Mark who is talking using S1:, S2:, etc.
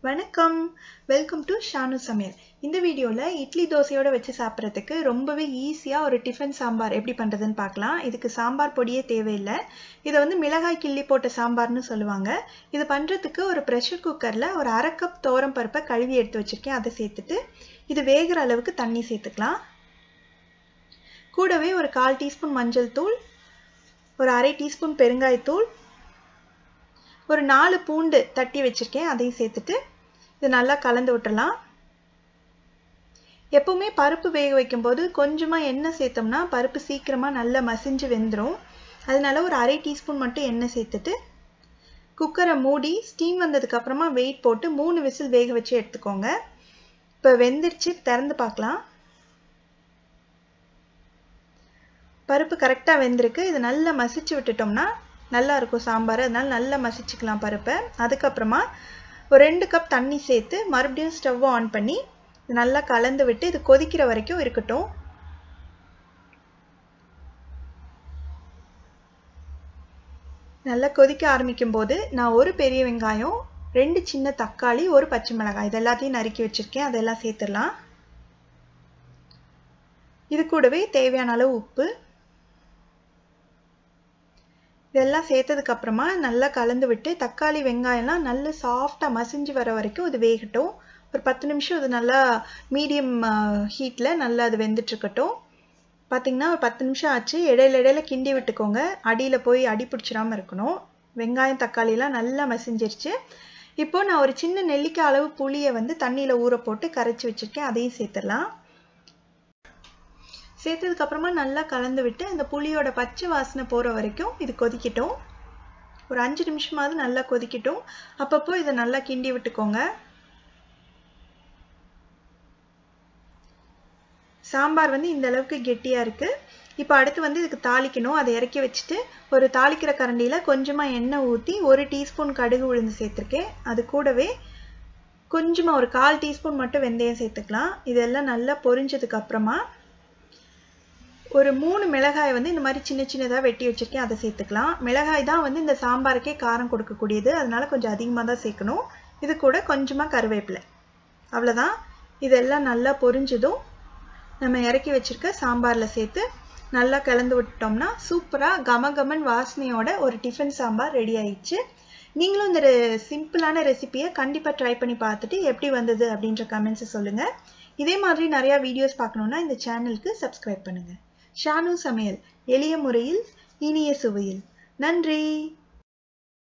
S1: வணக்கம் welcome to Shanu சமையல். இந்த வீடியோல இட்லி தோசையோட வச்சு சாப்பிட்றதுக்கு ரொம்பவே ஈஸியா ஒரு டிஃபன் சாம்பார் எப்படி பண்றதுன்னு பார்க்கலாம். இதுக்கு சாம்பார் பொடியே தேவையில்லை. இதை வந்து மிளகாய் கிள்ளி போட்ட சாம்பார்னு சொல்லுவாங்க. இது பண்றதுக்கு ஒரு ப்ரெஷர் குக்கர்ல ஒரு 1/2 கப் துவரம் பருப்பை கழுவி எடுத்து வச்சிருக்கேன். அதை சேர்த்துட்டு இது வேகிற அளவுக்கு தண்ணி சேர்த்துக்கலாம். கூடவே ஒரு 1/4 டீஸ்பூன் மஞ்சள் தூள், ஒரு 1/2 டீஸ்பூன் பெருங்காயத்தூள், ஒரு 4 பூண்டு தட்டி வச்சிருக்கேன், அதையும் சேர்த்துட்டு இது நல்லா கலந்து விட்டுறலாம். எப்பவுமே பருப்பு வேக வைக்கும்போது கொஞ்சமா எண்ணெய் சேர்த்தோம்னா பருப்பு சீக்கிரமா நல்லா மசிஞ்சு வெந்துடும். அதனால ஒரு 1/2 டீஸ்பூன் மட்டும் எண்ணெய் சேர்த்துட்டு குக்கரை மூடி ஸ்டீம் வந்ததுக்கு அப்புறமா வெயிட் போட்டு 3 விசில் வேக வச்சு எடுத்துக்கோங்க. இப்போ வெந்துருச்சு, திறந்து பார்க்கலாம். பருப்பு கரெக்டாக வெந்திருக்கு. இது நல்லா மசிச்சு விட்டுட்டோம்னா நல்லா இருக்கும் சாம்பார். அதனால நல்லா மசிச்சுக்கலாம் பருப்பை. அதுக்கப்புறமா ஒரு 2 கப் தண்ணி சேர்த்து மறுபடியும் ஸ்டவ் ஆன் பண்ணி இது நல்லா கலந்து விட்டு இது கொதிக்கிற வரைக்கும் இருக்கட்டும். நல்லா கொதிக்க ஆரம்பிக்கும் போது நான் ஒரு பெரிய வெங்காயம், 2 சின்ன தக்காளி, ஒரு பச்சை மிளகாய் இது எல்லாத்தையும் நறுக்கி வச்சிருக்கேன். அதெல்லாம் சேர்த்துடலாம். இது கூடவே தேவையான அளவு உப்பு இதெல்லாம் சேர்த்ததுக்கு அப்புறமா நல்லா கலந்து விட்டு தக்காளி வெங்காயம்லாம் நல்லா சாஃப்டாக மசிஞ்சு வர வரைக்கும் இது வேகட்டும். ஒரு 10 நிமிஷம் இது நல்லா மீடியம் ஹீட்டில் நல்லா அது வெந்துட்டுருக்கட்டும். பார்த்திங்கன்னா ஒரு 10 நிமிஷம் ஆச்சு. இடையில கிண்டி விட்டுக்கோங்க, அடியில் போய் அடி பிடிச்சிடாமல் இருக்கணும். வெங்காயம் தக்காளிலாம் நல்லா மசிஞ்சிருச்சு. இப்போது நான் ஒரு சின்ன நெல்லிக்காய் அளவு புளியை வந்து தண்ணியில் ஊற போட்டு கரைச்சி வச்சுருக்கேன், அதையும் சேர்த்துடலாம். சேர்த்ததுக்கு அப்புறமா நல்லா கலந்து விட்டு அந்த புளியோட பச்சை வாசனை போகிற வரைக்கும் இது கொதிக்கட்டும். ஒரு 5 நிமிஷமாவது நல்லா கொதிக்கட்டும். அப்பப்போ இதை நல்லா கிண்டி விட்டுக்கோங்க. சாம்பார் வந்து இந்த அளவுக்கு கெட்டியாக இருக்குது. இப்போ அடுத்து வந்து இதுக்கு தாளிக்கணும். அதை இறக்கி வச்சுட்டு ஒரு தாளிக்கிற கரண்டியில் கொஞ்சமாக எண்ணெய் ஊற்றி 1 டீஸ்பூன் கடுகு உளுந்து சேர்த்துருக்கேன். அது கூடவே கொஞ்சமாக ஒரு 1/4 டீஸ்பூன் மட்டும் வெந்தயம் சேர்த்துக்கலாம். இதெல்லாம் நல்லா பொரிஞ்சதுக்கு அப்புறமா ஒரு 3 மிளகாய் வந்து இந்த மாதிரி சின்ன சின்னதாக வெட்டி வச்சுருக்கேன், அதை சேர்த்துக்கலாம். மிளகாய் தான் வந்து இந்த சாம்பாருக்கே காரம் கொடுக்கக்கூடியது, அதனால கொஞ்சம் அதிகமாக தான் சேர்க்கணும். இது கூட கொஞ்சமாக கருவேப்பிலை, அவ்வளோதான். இதெல்லாம் நல்லா பொரிஞ்சதும் நம்ம இறக்கி வச்சுருக்க சாம்பாரில் சேர்த்து நல்லா கலந்து விட்டோம்னா சூப்பராக கமகமன் வாசனையோட ஒரு டிஃபன் சாம்பார் ரெடி ஆயிடுச்சு. நீங்களும் இந்த சிம்பிளான ரெசிபியை கண்டிப்பாக ட்ரை பண்ணி பார்த்துட்டு எப்படி வந்தது அப்படின்ற கமெண்ட்ஸை சொல்லுங்கள். இதே மாதிரி நிறையா வீடியோஸ் பார்க்கணுன்னா இந்த சேனலுக்கு சப்ஸ்கிரைப் பண்ணுங்கள். ஷானு சமையல், எளிய முறையில் இனிய சுவையில். நன்றி.